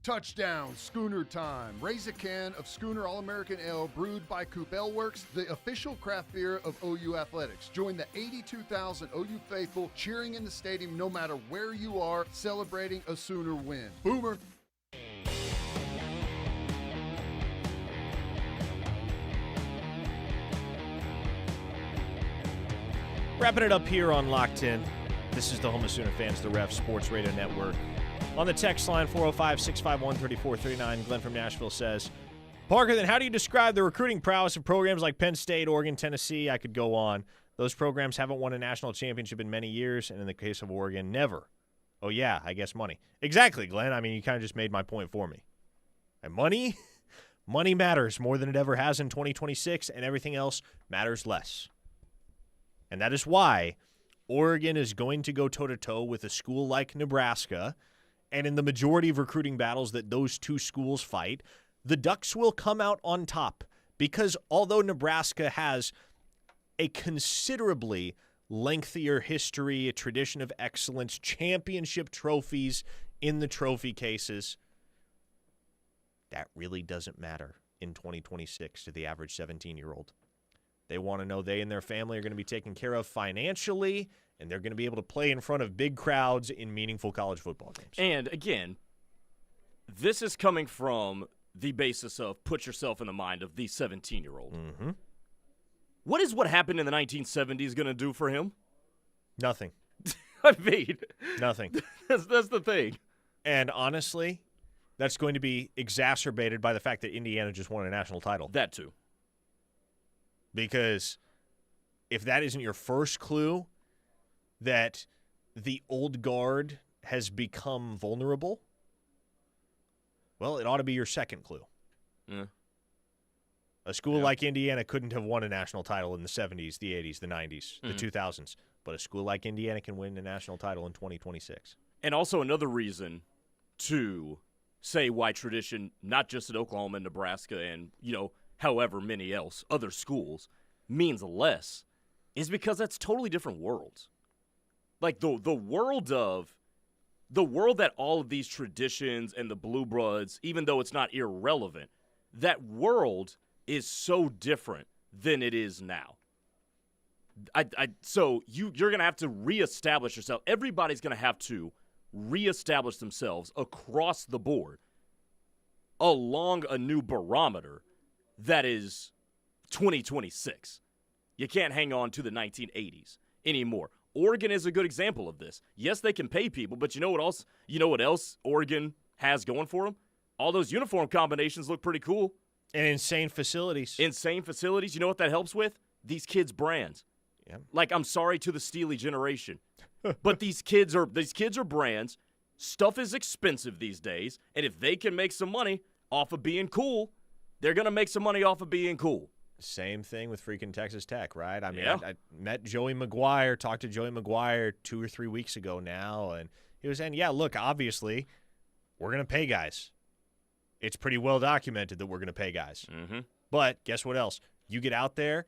Touchdown, Schooner time. Raise a can of Schooner All-American Ale brewed by Coop Ale Works, the official craft beer of OU Athletics. Join the 82,000 OU faithful cheering in the stadium no matter where you are, celebrating a Sooner win. Boomer! Wrapping it up here on Locked In. This is the home of Sooner fans, the Ref Sports Radio Network. On the text line, 405-651-3439, Glenn from Nashville says, Parker, then how do you describe the recruiting prowess of programs like Penn State, Oregon, Tennessee? I could go on. Those programs haven't won a national championship in many years, and in the case of Oregon, never. Oh, yeah, I guess money. Exactly, Glenn. I mean, you kind of just made my point for me. And money matters more than it ever has in 2026, and everything else matters less. And that is why Oregon is going to go toe-to-toe with a school like Nebraska. And in the majority of recruiting battles that those two schools fight, the Ducks will come out on top because although Nebraska has a considerably lengthier history, a tradition of excellence, championship trophies in the trophy cases, that really doesn't matter in 2026 to the average 17-year-old. They want to know they and their family are going to be taken care of financially, and they're going to be able to play in front of big crowds in meaningful college football games. And, again, this is coming from the basis of put yourself in the mind of the 17-year-old. Mm-hmm. What is what happened in the 1970s going to do for him? Nothing. I mean. Nothing. That's the thing. And, honestly, that's going to be exacerbated by the fact that Indiana just won a national title. That, too. Because if that isn't your first clue that the old guard has become vulnerable, well, it ought to be your second clue. Yeah. A school like Indiana couldn't have won a national title in the 70s, the 80s, the 90s, the 2000s. But a school like Indiana can win a national title in 2026. And also another reason to say why tradition, not just at Oklahoma and Nebraska and, however many other schools, means less, is because that's totally different worlds. Like the world that all of these traditions and the blue bloods, even though it's not irrelevant, that world is so different than it is now. So you're going to have to reestablish yourself. Everybody's going to have to reestablish themselves across the board along a new barometer that is 2026. You can't hang on to the 1980s anymore. Oregon is a good example of this. Yes, they can pay people, but you know what else? You know what else Oregon has going for them? All those uniform combinations look pretty cool. And insane facilities. You know what that helps with? These kids' brands. Yeah. Like, I'm sorry to the Steely generation, but these kids are brands. Stuff is expensive these days, and if they can make some money off of being cool, they're going to make some money off of being cool. Same thing with freaking Texas Tech, right? I mean, I met Joey McGuire, talked to Joey McGuire 2 or 3 weeks ago now, and he was saying, yeah, look, obviously, we're going to pay guys. It's pretty well documented that we're going to pay guys. Mm-hmm. But guess what else? You get out there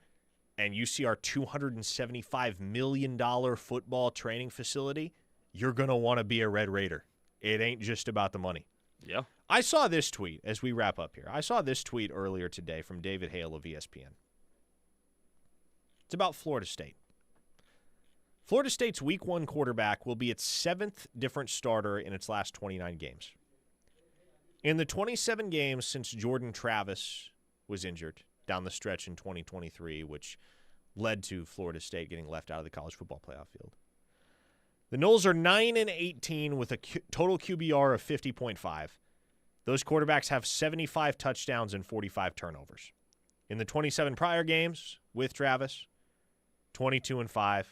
and you see our $275 million football training facility, you're going to want to be a Red Raider. It ain't just about the money. Yeah. I saw this tweet as we wrap up here. I saw this tweet earlier today from David Hale of ESPN. It's about Florida State. Florida State's Week 1 quarterback will be its 7th different starter in its last 29 games. In the 27 games since Jordan Travis was injured down the stretch in 2023, which led to Florida State getting left out of the college football playoff field, the Noles are 9-18 with a total QBR of 50.5. Those quarterbacks have 75 touchdowns and 45 turnovers. In the 27 prior games with Travis, 22-5,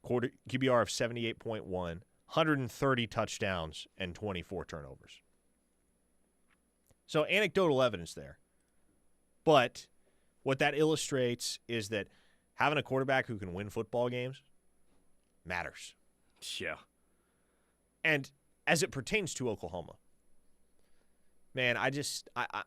QBR of 78.1, 130 touchdowns and 24 turnovers. So anecdotal evidence there. But what that illustrates is that having a quarterback who can win football games matters. Yeah. And as it pertains to Oklahoma, man,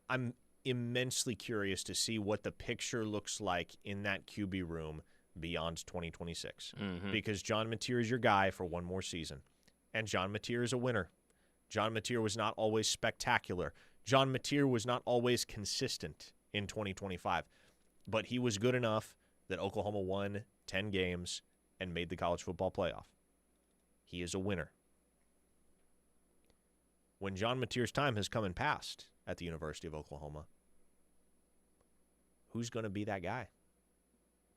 I'm immensely curious to see what the picture looks like in that QB room beyond 2026. Mm-hmm. Because John Mateer is your guy for one more season. And John Mateer is a winner. John Mateer was not always spectacular. John Mateer was not always consistent in 2025. But he was good enough that Oklahoma won 10 games and made the college football playoff. He is a winner. When John Mateer's time has come and passed at the University of Oklahoma, who's going to be that guy?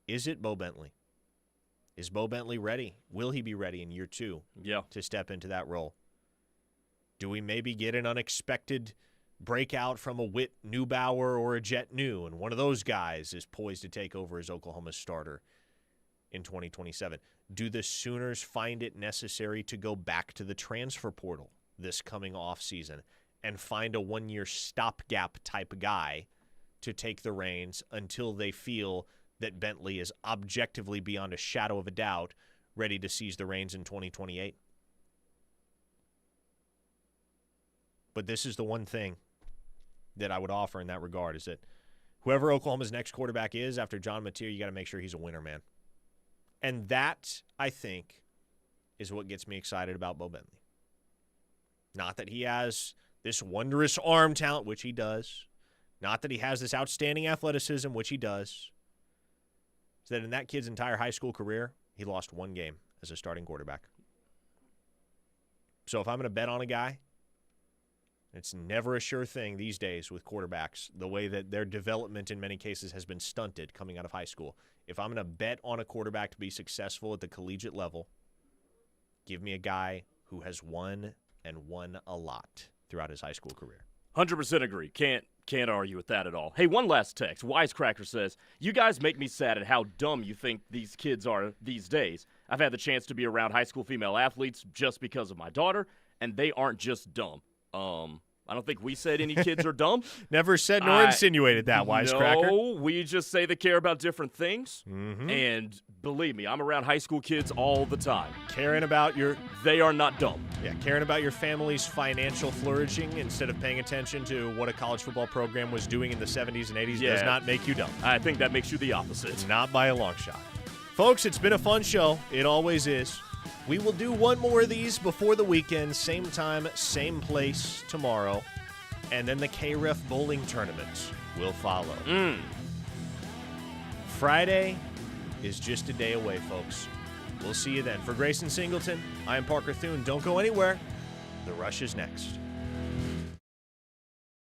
Is it Bo Bentley? Is Bo Bentley ready? Will he be ready in year 2 to step into that role? Do we maybe get an unexpected breakout from a Whit Neubauer or a Jet New, and one of those guys is poised to take over as Oklahoma's starter in 2027? Do the Sooners find it necessary to go back to the transfer portal this coming offseason and find a one-year stopgap type guy to take the reins until they feel that Bentley is objectively, beyond a shadow of a doubt, ready to seize the reins in 2028? But this is the one thing that I would offer in that regard, is that whoever Oklahoma's next quarterback is after John Mateer, you got to make sure he's a winner, man. And that, I think, is what gets me excited about Bo Bentley. Not that he has this wondrous arm talent, which he does. Not that he has this outstanding athleticism, which he does. It's that in that kid's entire high school career, he lost one game as a starting quarterback. So if I'm going to bet on a guy, it's never a sure thing these days with quarterbacks, the way that their development in many cases has been stunted coming out of high school. If I'm going to bet on a quarterback to be successful at the collegiate level, give me a guy who has won and won a lot throughout his high school career. 100% agree. Can't Can't argue with that at all. Hey, one last text. Wisecracker says, you guys make me sad at how dumb you think these kids are these days. I've had the chance to be around high school female athletes just because of my daughter, and they aren't just dumb. I don't think we said any kids are dumb. Never said nor insinuated that, Wisecracker. No, we just say they care about different things. Mm-hmm. And believe me, I'm around high school kids all the time. Caring about They are not dumb. Yeah, caring about your family's financial flourishing instead of paying attention to what a college football program was doing in the 70s and 80s does not make you dumb. I think that makes you the opposite. Not by a long shot. Folks, it's been a fun show. It always is. We will do one more of these before the weekend, same time, same place tomorrow. And then the KREF bowling tournament will follow. Friday is just a day away, folks. We'll see you then. For Grayson Singleton, I am Parker Thune. Don't go anywhere. The Rush is next.